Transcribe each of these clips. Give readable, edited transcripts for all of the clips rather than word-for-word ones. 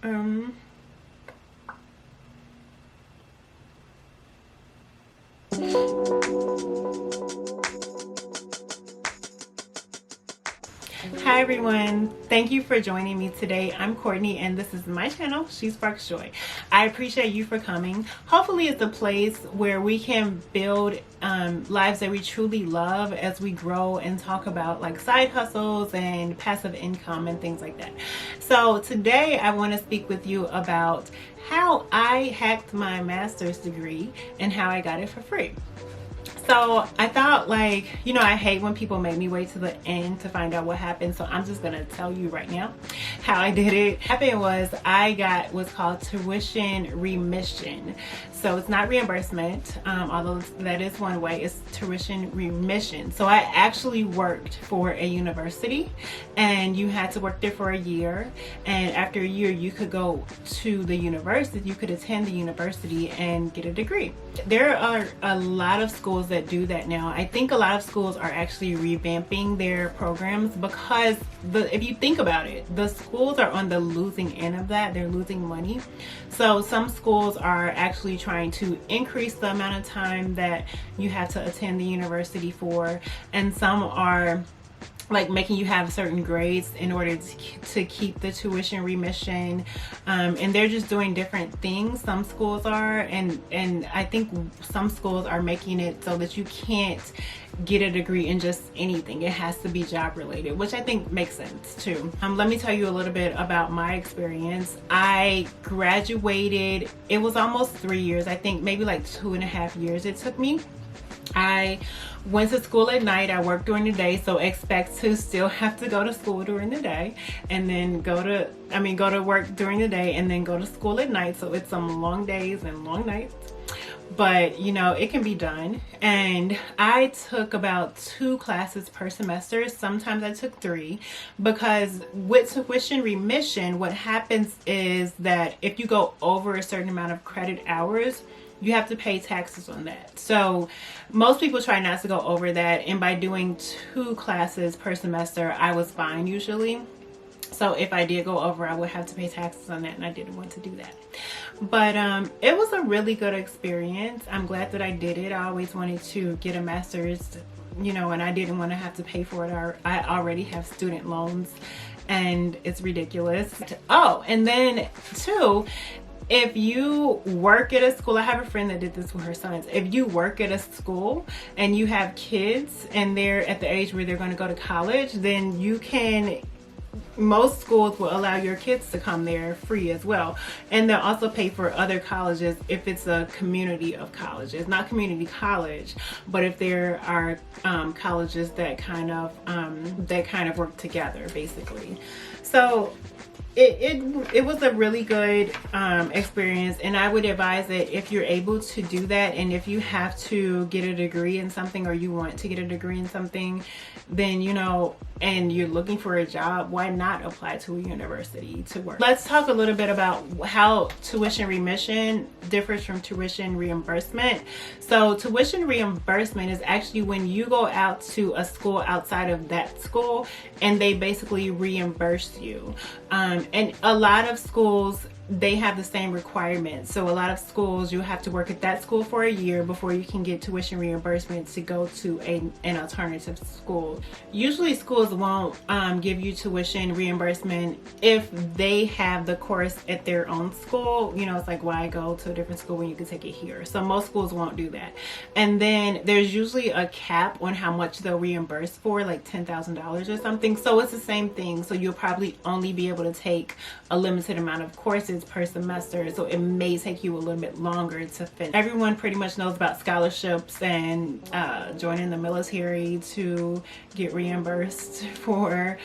Um, Hi everyone, thank you for joining me today. I'm Courtney and this is my channel, She Sparks Joy. I appreciate you for coming. Hopefully it's a place where we can build lives that we truly love as we grow and talk about like side hustles and passive income and things like that. So today I want to speak with you about how I hacked my master's degree and how I got it for free. So I thought, like, I hate when people make me wait to the end to find out what happened. So I'm just going to tell you right now how I did it. What happened was I got what's called tuition remission. So it's not reimbursement, although that is one way. It's tuition remission. So I actually worked for a university and you had to work there for a year. And after a year, you could go to the university, you could attend the university and get a degree. There are a lot of schools that do that now. I think a lot of schools are actually revamping their programs because if you think about it, the schools are on the losing end of that. They're losing money. So some schools are actually trying to increase the amount of time that you have to attend the university for, and some are like making you have certain grades in order to keep the tuition remission, and they're just doing different things. Some schools are, and I think some schools are making it so that you can't get a degree in just anything. It has to be job related, which I think makes sense too. Let me tell you a little bit about my experience. I graduated, it was almost 3 years, I think maybe like 2.5 years it took me. I went to school at night. I worked during the day, so expect to still have to go to school during the day and then go to work during the day and then go to school at night. So it's some long days and long nights, but it can be done. And I took about 2 classes per semester. Sometimes I took 3, because with tuition remission, what happens is that if you go over a certain amount of credit hours, you have to pay taxes on that. So most people try not to go over that, and by doing 2 classes per semester, I was fine usually. So if I did go over, I would have to pay taxes on that, and I didn't want to do that. But it was a really good experience. I'm glad that I did it. I always wanted to get a master's, and I didn't want to have to pay for it. I already have student loans, and it's ridiculous. Oh, and then too, if you work at a school, I have a friend that did this with her sons. If you work at a school and you have kids and they're at the age where they're going to go to college, then most schools will allow your kids to come there free as well. And they'll also pay for other colleges if it's a community of colleges. Not community college, but if there are colleges that kind of work together, basically. So it was a really good experience, and I would advise that if you're able to do that, and if you have to get a degree in something, or you want to get a degree in something, then and you're looking for a job, why not apply to a university to work? Let's talk a little bit about how tuition remission differs from tuition reimbursement. So tuition reimbursement is actually when you go out to a school outside of that school and they basically reimburse you. And a lot of schools, they have the same requirements. So a lot of schools, you have to work at that school for a year before you can get tuition reimbursement to go to an alternative school. Usually schools won't give you tuition reimbursement if they have the course at their own school. It's like, why go to a different school when you can take it here? So most schools won't do that. And then there's usually a cap on how much they'll reimburse for, like $10,000 or something. So it's the same thing. So you'll probably only be able to take a limited amount of courses per semester, so it may take you a little bit longer to finish. Everyone pretty much knows about scholarships and joining the military to get reimbursed for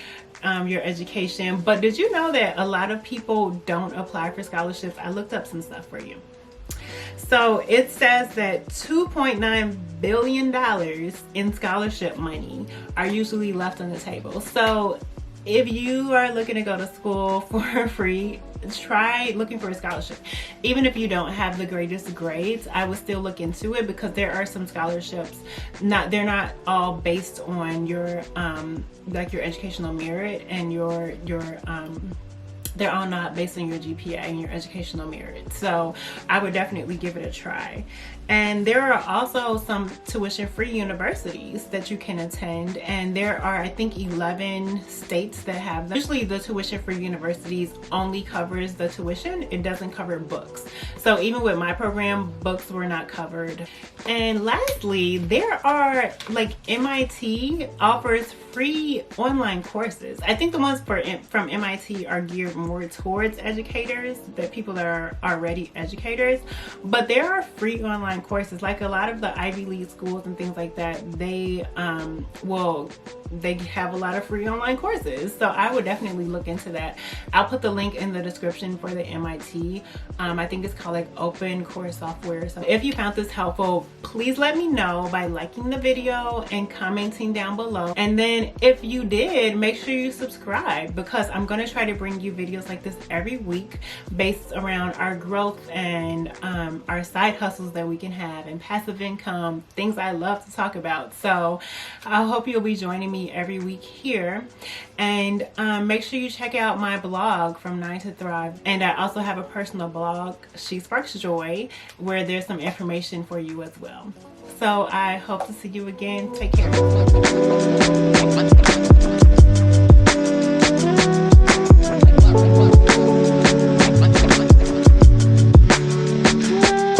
your education. But did you know that a lot of people don't apply for scholarships? I looked up some stuff for you. So it says that $2.9 billion in scholarship money are usually left on the table. So if you are looking to go to school for free, try looking for a scholarship. Even if you don't have the greatest grades, I would still look into it, because there are some scholarships, they're not all based on your like your educational merit and your they're all not based on your GPA and your educational merit. So I would definitely give it a try. And there are also some tuition-free universities that you can attend, and there are, I think, 11 states that have them. Usually the tuition-free universities only covers the tuition. It doesn't cover books. So even with my program, books were not covered. And lastly, there are, like, MIT offers free online courses. I think the ones from MIT are geared more towards educators, that people that are already educators, but there are free online courses. Like a lot of the Ivy League schools and things like that, they have a lot of free online courses. So I would definitely look into that. I'll put the link in the description for the MIT. I think it's called like Open Course Software. So if you found this helpful, please let me know by liking the video and commenting down below. And then if you did, make sure you subscribe, because I'm going to try to bring you videos like this every week based around our growth and our side hustles that we can have and passive income, things I love to talk about. So I hope you'll be joining me every week here. And make sure you check out my blog, From 9 to Thrive. And I also have a personal blog, She Sparks Joy, where there's some information for you as well. So I hope to see you again. Take care.